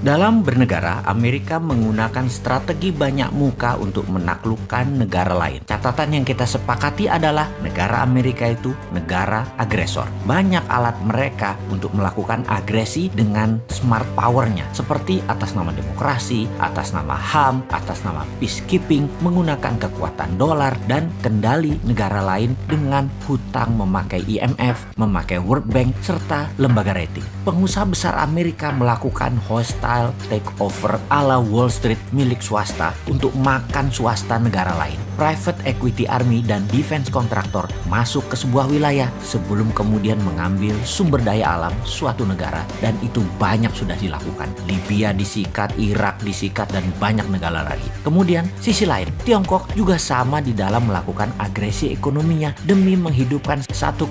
Dalam bernegara, Amerika menggunakan strategi banyak muka untuk menaklukkan negara lain. Catatan yang kita sepakati adalah negara Amerika itu negara agresor. Banyak alat mereka untuk melakukan agresi dengan smart power-nya, seperti atas nama demokrasi, atas nama HAM, atas nama peacekeeping, menggunakan kekuatan dolar dan kendali negara lain dengan hutang memakai IMF, memakai World Bank, serta lembaga rating. Pengusaha besar Amerika melakukan hostile takeover ala Wall Street milik swasta untuk makan swasta negara lain. Private equity army dan defense kontraktor masuk ke sebuah wilayah sebelum kemudian mengambil sumber daya alam suatu negara, dan itu banyak sudah dilakukan. Libya disikat, Irak disikat, dan banyak negara lagi. Kemudian sisi lain, Tiongkok juga sama di dalam melakukan agresi ekonominya demi menghidupkan 1,5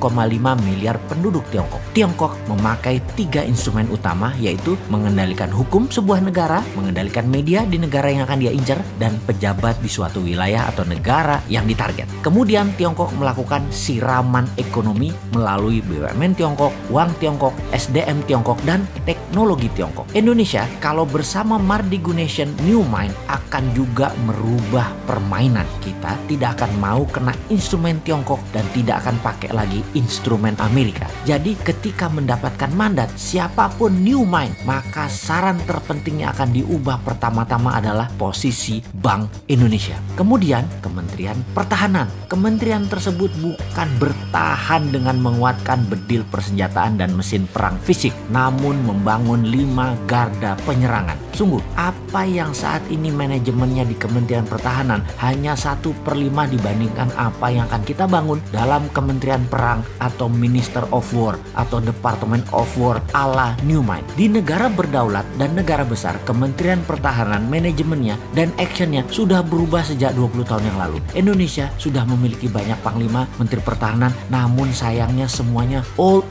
miliar penduduk Tiongkok. Tiongkok memakai 3 instrumen utama, yaitu mengendalikan hukum sebuah negara, mengendalikan media di negara yang akan dia incar, dan pejabat di suatu wilayah atau negara yang ditarget. Kemudian Tiongkok melakukan siraman ekonomi melalui BUMN Tiongkok, uang Tiongkok, SDM Tiongkok, dan teknologi Tiongkok. Indonesia kalau bersama Mardigu Nation New Mind akan juga merubah permainan. Kita tidak akan mau kena instrumen Tiongkok dan tidak akan pakai lagi instrumen Amerika. Jadi ketika mendapatkan mandat siapapun New Mind, maka saran terpentingnya akan diubah pertama-tama adalah posisi Bank Indonesia. Kemudian Kementerian Pertahanan. Kementerian tersebut bukan bertahan dengan menguatkan bedil persenjataan dan mesin perang fisik, namun membangun 5 garda penyerangan. Sungguh, apa yang saat ini manajemennya di Kementerian Pertahanan hanya 1/5 dibandingkan apa yang akan kita bangun dalam Kementerian Perang atau Minister of War atau Department of War ala New Mind. Di negara berdaulat dan negara besar, Kementerian Pertahanan manajemennya dan actionnya sudah berubah sejak 20 tahun yang lalu. Indonesia sudah memiliki banyak panglima, menteri pertahanan, namun sayangnya semuanya old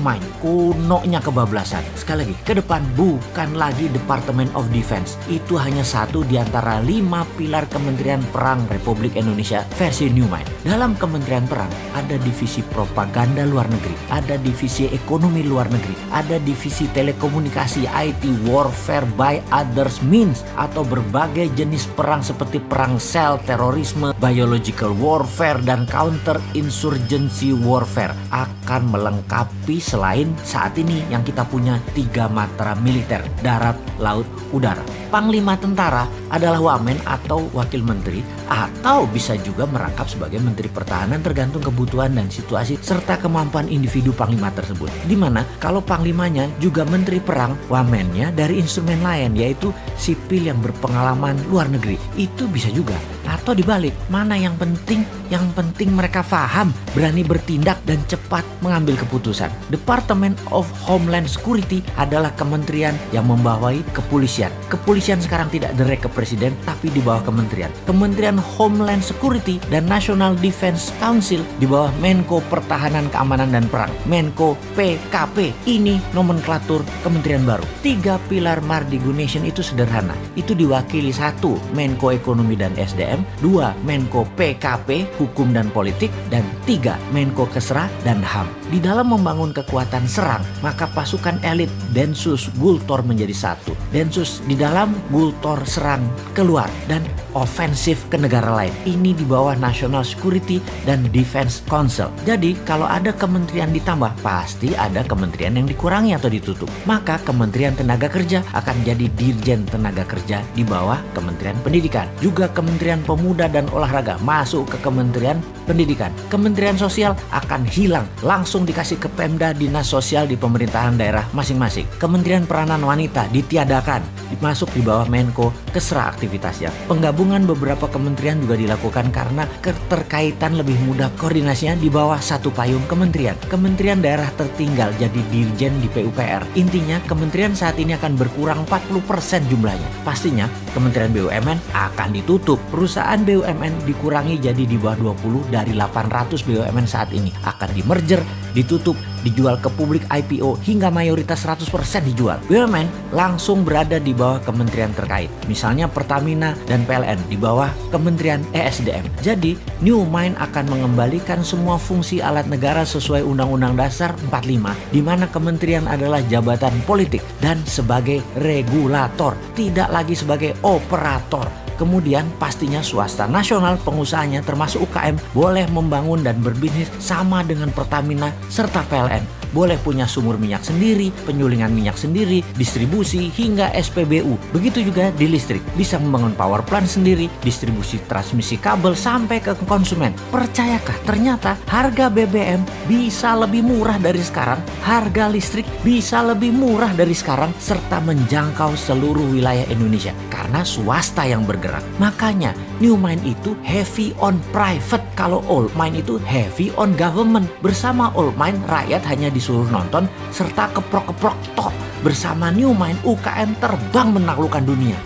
mind, kunonya kebablasan. Sekali lagi, ke depan bukan lagi Department of Defense, itu hanya satu di antara 5 pilar Kementerian Perang Republik Indonesia versi New Mind. Dalam Kementerian Perang ada divisi propaganda luar negeri, ada divisi ekonomi luar negeri, ada divisi telekomunikasi, IT, warfare by others means, atau berbagai jenis perang seperti perang sel, terorisme, biological warfare, dan counter insurgency warfare akan melengkapi selain saat ini yang kita punya 3 matra militer, darat, laut, udara. Panglima tentara adalah wamen atau wakil menteri, atau bisa juga merangkap sebagai menteri pertahanan tergantung kebutuhan dan situasi serta kemampuan individu panglima tersebut. Dimana kalau panglimanya juga menteri perang, wamennya dari instrumen lain yaitu sipil yang berpengalaman luar negeri. Itu bisa juga. Atau dibalik, mana yang penting? Yang penting mereka paham, berani bertindak, dan cepat mengambil keputusan. Department of Homeland Security adalah kementerian yang membawahi kepolisian. Kepolisian sekarang tidak direct ke presiden, tapi di bawah kementerian. Kementerian Homeland Security dan National Defense Council di bawah Menko Pertahanan, Keamanan, dan Perang, Menko PKP. Ini nomenklatur kementerian baru. 3 pilar Mardigu Nation itu sederhana. Itu diwakili 1 Menko Ekonomi dan SDM, 2 Menko PKP, Hukum dan Politik, dan 3 Menko Kesra dan HAM. Di dalam membangun kekuatan serang, maka pasukan elit Densus Gultor menjadi 1. Densus di dalam, Gultor serang keluar, dan ofensif ke negara lain. Ini di bawah National Security dan Defense Council. Jadi kalau ada kementerian ditambah, pasti ada kementerian yang dikurangi atau ditutup. Maka Kementerian Tenaga Kerja akan jadi Dirjen Tenaga Kerja di bawah Kementerian Pendidikan. Juga Kementerian Pemuda dan Olahraga masuk ke Kementerian Pendidikan. Kementerian Sosial akan hilang, langsung dikasih ke Pemda, dinas sosial di pemerintahan daerah masing-masing. Kementerian Peranan Wanita ditiadakan, masuk di bawah Menko Kesra aktivitasnya. Penggabungan beberapa kementerian juga dilakukan karena keterkaitan lebih mudah koordinasinya di bawah satu payung kementerian. Kementerian daerah tertinggal jadi dirjen di PUPR. Intinya kementerian saat ini akan berkurang 40% jumlahnya. Pastinya Kementerian BUMN akan ditutup. Perusahaan BUMN dikurangi jadi di bawah 20 dari 800 BUMN saat ini. Akan di merger, ditutup, dijual ke publik IPO hingga mayoritas 100% dijual. BUMN langsung berada di bawah kementerian terkait. Misalnya Pertamina dan PLN di bawah Kementerian ESDM. Jadi, New Mind akan mengembalikan semua fungsi alat negara sesuai Undang-Undang Dasar 45, di mana kementerian adalah jabatan politik dan sebagai regulator, tidak lagi sebagai operator. Kemudian pastinya swasta nasional pengusahanya termasuk UKM boleh membangun dan berbisnis sama dengan Pertamina serta PLN. Boleh punya sumur minyak sendiri, penyulingan minyak sendiri, distribusi hingga SPBU. Begitu juga di listrik, bisa membangun power plant sendiri, distribusi transmisi kabel sampai ke konsumen. Percayakah ternyata harga BBM bisa lebih murah dari sekarang, harga listrik bisa lebih murah dari sekarang, serta menjangkau seluruh wilayah Indonesia karena swasta yang bergerak. Makanya New Mind itu heavy on private, kalau Old Mind itu heavy on government. Bersama Old Mind rakyat hanya disuruh nonton serta keprok-keprok tok. Bersama New Mind UKM terbang menaklukkan dunia.